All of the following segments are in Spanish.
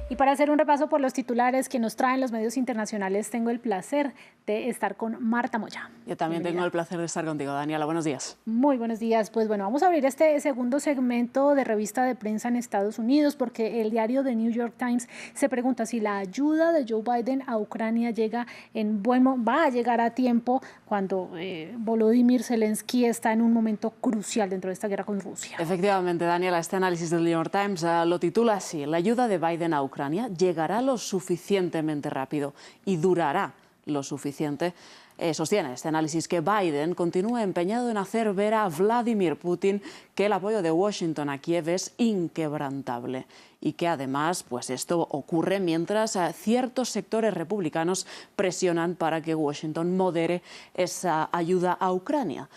Y para hacer un repaso por los titulares que nos traen los medios internacionales, tengo el placer de estar con Marta Moya. Yo también tengo el placer de estar contigo, Daniela. Buenos días. Muy buenos días. Pues bueno, vamos a abrir este segundo segmento de revista de prensa en Estados Unidos porque el diario The New York Times se pregunta si la ayuda de Joe Biden a Ucrania va a llegar a tiempo cuando Volodymyr Zelensky está en un momento crucial dentro de esta guerra con Rusia. Efectivamente, Daniela, este análisis del New York Times lo titula así: la ayuda de Biden a Ucrania llegará lo suficientemente rápido y durará lo suficiente. Sostiene este análisis que Biden continúa empeñado en hacer ver a Vladimir Putin que el apoyo de Washington a Kiev es inquebrantable y que además pues esto ocurre mientras ciertos sectores republicanos presionan para que Washington modere esa ayuda a Ucrania.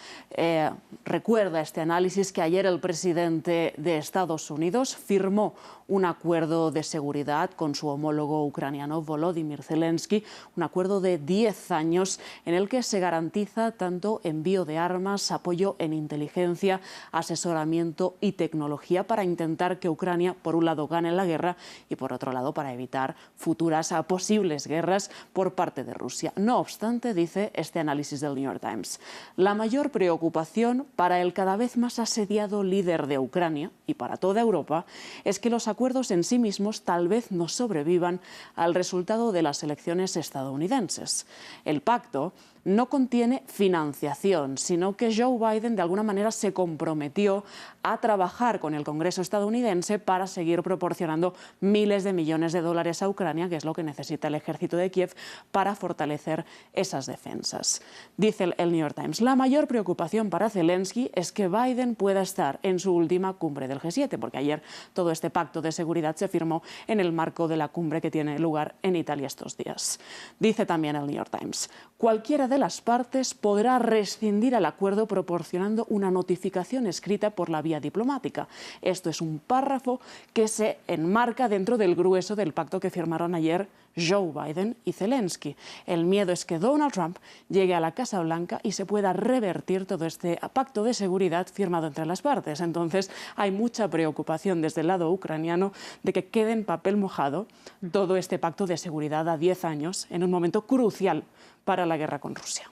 Recuerda este análisis que ayer el presidente de Estados Unidos firmó un acuerdo de seguridad con su homólogo ucraniano Volodymyr Zelensky, un acuerdo de 10 años en el que se garantiza tanto envío de armas, apoyo en inteligencia, asesoramiento y tecnología para intentar que Ucrania, por un lado, gane la guerra y, por otro lado, para evitar futuras posibles guerras por parte de Rusia. No obstante, dice este análisis del New York Times, la mayor preocupación para el cada vez más asediado líder de Ucrania y para toda Europa es que los acuerdos en sí mismos tal vez no sobrevivan al resultado de las elecciones estadounidenses. El pacto no contiene financiación, sino que Joe Biden de alguna manera se comprometió a trabajar con el Congreso estadounidense para seguir proporcionando miles de millones de dólares a Ucrania, que es lo que necesita el ejército de Kiev para fortalecer esas defensas. Dice el New York Times, la mayor preocupación para Zelensky es que Biden pueda estar en su última cumbre del G7, porque ayer todo este pacto de seguridad se firmó en el marco de la cumbre que tiene lugar en Italia estos días. Dice también el New York Times, cualquiera de las partes podrá rescindir el acuerdo proporcionando una notificación escrita por la vía diplomática. Esto es un párrafo que se enmarca dentro del grueso del pacto que firmaron ayer Joe Biden y Zelensky. El miedo es que Donald Trump llegue a la Casa Blanca y se pueda revertir todo este pacto de seguridad firmado entre las partes. Entonces hay mucha preocupación desde el lado ucraniano de que quede en papel mojado todo este pacto de seguridad a 10 años en un momento crucial para la guerra con Rusia.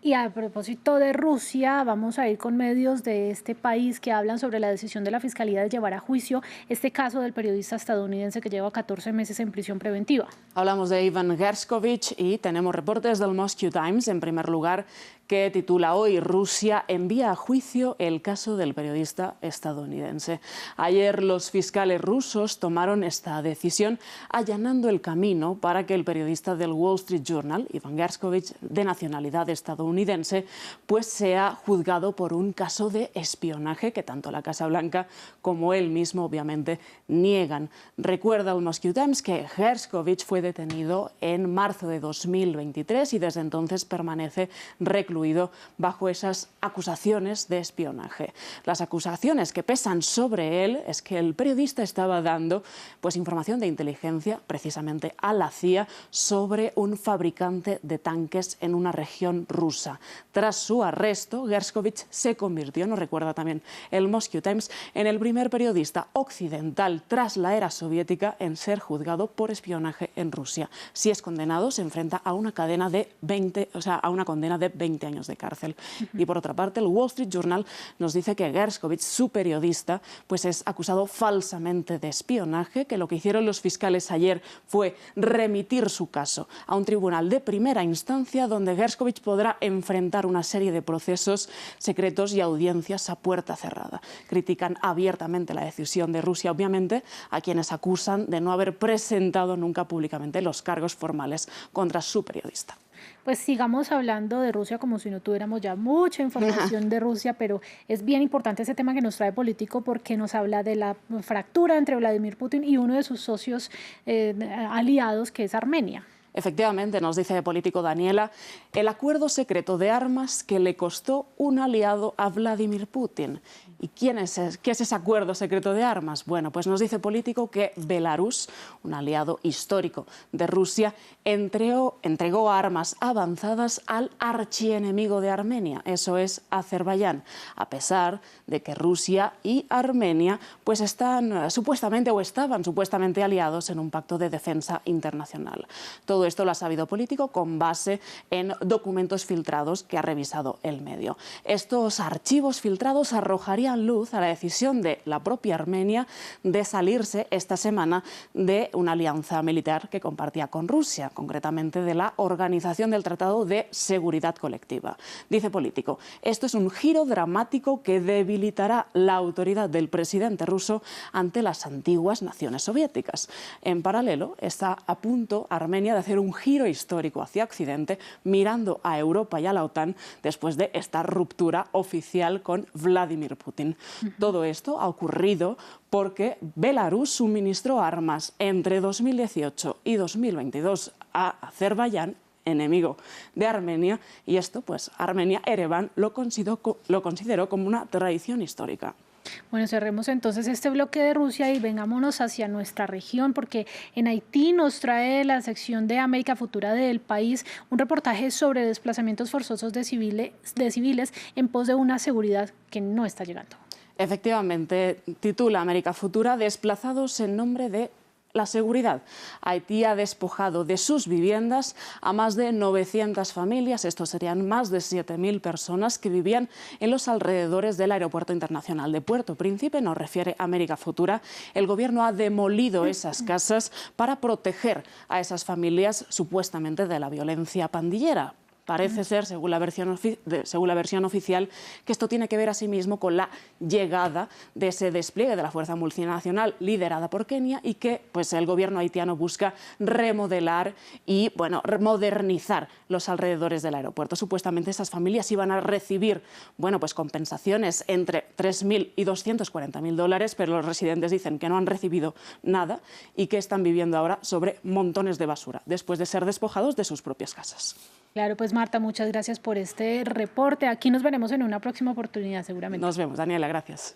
Y a propósito de Rusia, vamos a ir con medios de este país que hablan sobre la decisión de la Fiscalía de llevar a juicio este caso del periodista estadounidense que lleva 14 meses en prisión preventiva. Hablamos de Evan Gershkovich y tenemos reportes del Moscow Times, en primer lugar, que titula hoy Rusia envía a juicio el caso del periodista estadounidense. Ayer los fiscales rusos tomaron esta decisión allanando el camino para que el periodista del Wall Street Journal, Evan Gershkovich, de nacionalidad estadounidense, pues sea juzgado por un caso de espionaje que tanto la Casa Blanca como él mismo obviamente niegan. Recuerda el Moscow Times que Gershkovich fue detenido en marzo de 2023 y desde entonces permanece recluido bajo esas acusaciones de espionaje. Las acusaciones que pesan sobre él es que el periodista estaba dando pues información de inteligencia precisamente a la CIA sobre un fabricante de tanques en una región rusa. Tras su arresto, Gershkovich se convirtió, nos recuerda también el Moscow Times, en el primer periodista occidental tras la era soviética en ser juzgado por espionaje en Rusia. Si es condenado, se enfrenta a una condena de 20 años de cárcel. Y por otra parte, el Wall Street Journal nos dice que Gershkovich, su periodista, pues es acusado falsamente de espionaje, que lo que hicieron los fiscales ayer fue remitir su caso a un tribunal de primera instancia donde Gershkovich podrá enfrentar una serie de procesos secretos y audiencias a puerta cerrada. Critican abiertamente la decisión de Rusia, obviamente, a quienes acusan de no haber presentado nunca públicamente los cargos formales contra su periodista. Pues sigamos hablando de Rusia como si no tuviéramos ya mucha información de Rusia, pero es bien importante ese tema que nos trae Político porque nos habla de la fractura entre Vladimir Putin y uno de sus socios aliados, que es Armenia. Efectivamente, nos dice Político Daniela, el acuerdo secreto de armas que le costó un aliado a Vladimir Putin. ¿Y qué es ese acuerdo secreto de armas? Bueno, pues nos dice Político que Belarus, un aliado histórico de Rusia, entregó armas avanzadas al archienemigo de Armenia, eso es Azerbaiyán, a pesar de que Rusia y Armenia pues estaban supuestamente aliados en un pacto de defensa internacional. Todo esto lo ha sabido Político con base en documentos filtrados que ha revisado el medio. Estos archivos filtrados arrojarían luz a la decisión de la propia Armenia de salirse esta semana de una alianza militar que compartía con Rusia, concretamente de la Organización del Tratado de Seguridad Colectiva. Dice Político, esto es un giro dramático que debilitará la autoridad del presidente ruso ante las antiguas naciones soviéticas. En paralelo, está a punto Armenia de hacer un giro histórico hacia Occidente, mirando a Europa y a la OTAN después de esta ruptura oficial con Vladimir Putin. Todo esto ha ocurrido porque Belarus suministró armas entre 2018 y 2022 a Azerbaiyán, enemigo de Armenia, y esto, pues, Armenia, Ereván, lo consideró como una traición histórica. Bueno, cerremos entonces este bloque de Rusia y vengámonos hacia nuestra región, porque en Haití nos trae la sección de América Futura del País un reportaje sobre desplazamientos forzosos de civiles en pos de una seguridad que no está llegando. Efectivamente, titula América Futura, desplazados en nombre de la seguridad. Haití ha despojado de sus viviendas a más de 900 familias, estos serían más de 7.000 personas que vivían en los alrededores del Aeropuerto Internacional de Puerto Príncipe, nos refiere América Futura. El gobierno ha demolido esas casas para proteger a esas familias supuestamente de la violencia pandillera. Parece ser, según la versión oficial, que esto tiene que ver asimismo con la llegada de ese despliegue de la fuerza multinacional liderada por Kenia y que pues, el gobierno haitiano busca remodelar y modernizar los alrededores del aeropuerto. Supuestamente esas familias iban a recibir pues, compensaciones entre 3.000 y 240.000 dólares, pero los residentes dicen que no han recibido nada y que están viviendo ahora sobre montones de basura, después de ser despojados de sus propias casas. Claro, pues Marta, muchas gracias por este reporte. Aquí nos veremos en una próxima oportunidad seguramente. Nos vemos, Daniela, gracias.